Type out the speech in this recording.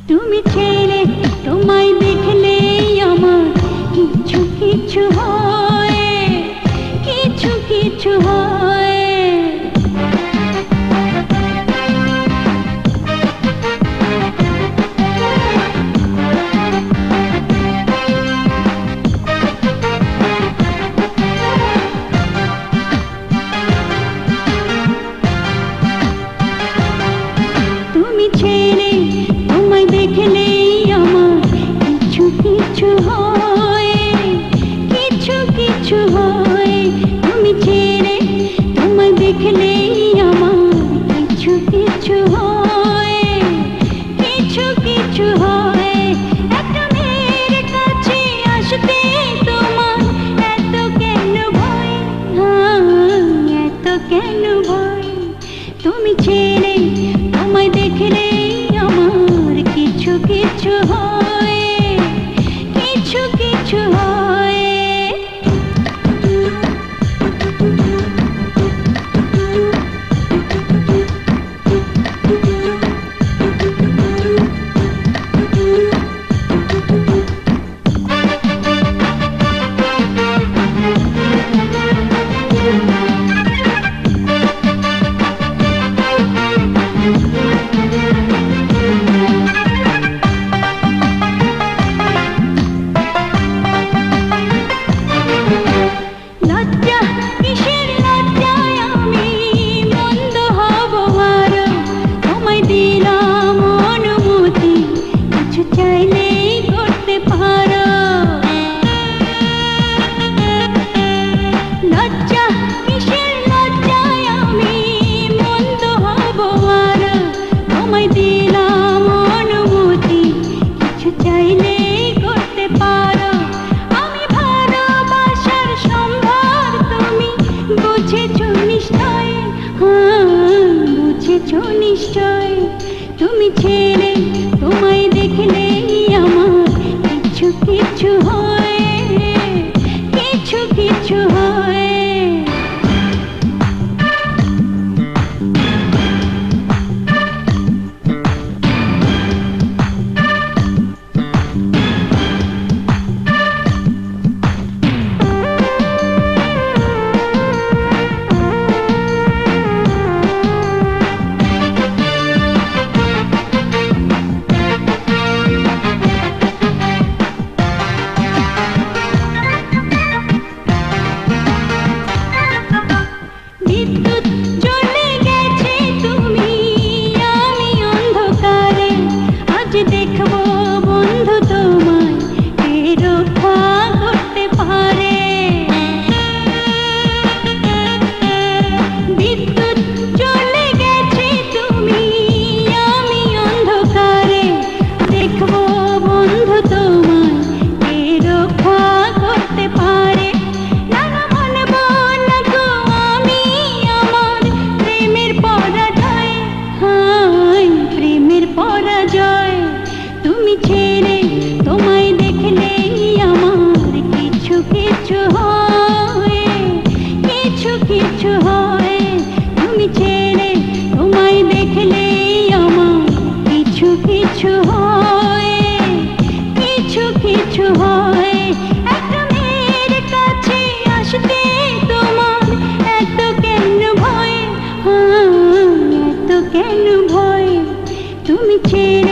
তুমি ছেড়ে তোমায় দেখলেই আমার কিছু কিছু হয়, কিছু কিছু হয়। তুমি ছেড়ে তোমায় দেখলেই আমার কিছু কিছু হয়, কিছু কিছু হয়। তুমি ছেড়ে তোমায় দেখলেই আমার কিছু কিছু হয়, কিছু কিছু হয়। একটা মেয়ের কাছে আসতে তোমার এত কেন ভয়, এত কেন ভয়? তুমি ছেড়ে তোমায় দেখলেই আমার কিছু কিছু হয়, কিছু কিছু হয়। লজ্জা কিসের লজ্জায় আমি মন্দ হব আরো, তোমায় দিলাম অনুমতি কিছু চাইলেই করতে পারো। লজ্জা কিসের লজ্জায় আমি মন্দ হব আরো, তোমায় দিলাম অনুমতি কিছু চাইলেই করতে পারো। আমি ভালোবাসার সম্ভার তুমি বুঝেছ নিশ্চয়, বুঝেছ নিশ্চয়। তুমি ছেড়ে তোমায় দেখলেই আমার কিছু কিছু হয়, কিছু কিছু হয়। বিদ্যুৎ জ্বলে গেছে তুমি আমি অন্ধকারে, আজ দেখবো বন্ধু তোমায় কে রক্ষা করতে পারে। বিদ্যুৎ জ্বলে গেছে তুমি আমি অন্ধকারে, দেখবো বন্ধু তোমায় কে রক্ষা করতে পারে। না না মানবো না গো আমি আমার প্রেমের পরাজয়, প্রেমের পরাজয়। তুমি ছেড়ে তোমায় দেখলেই আমার কিছু কিছু হয়, কিছু কিছু হয়। তুমি ছেড়ে তোমায় দেখলেই আমার কিছু কিছু হয়, কিছু কিছু হয়। একটা মেয়ের কাছে আসতে তোমার এত কেন ভয়, এত কেন ভয়? তুমি ছেড়ে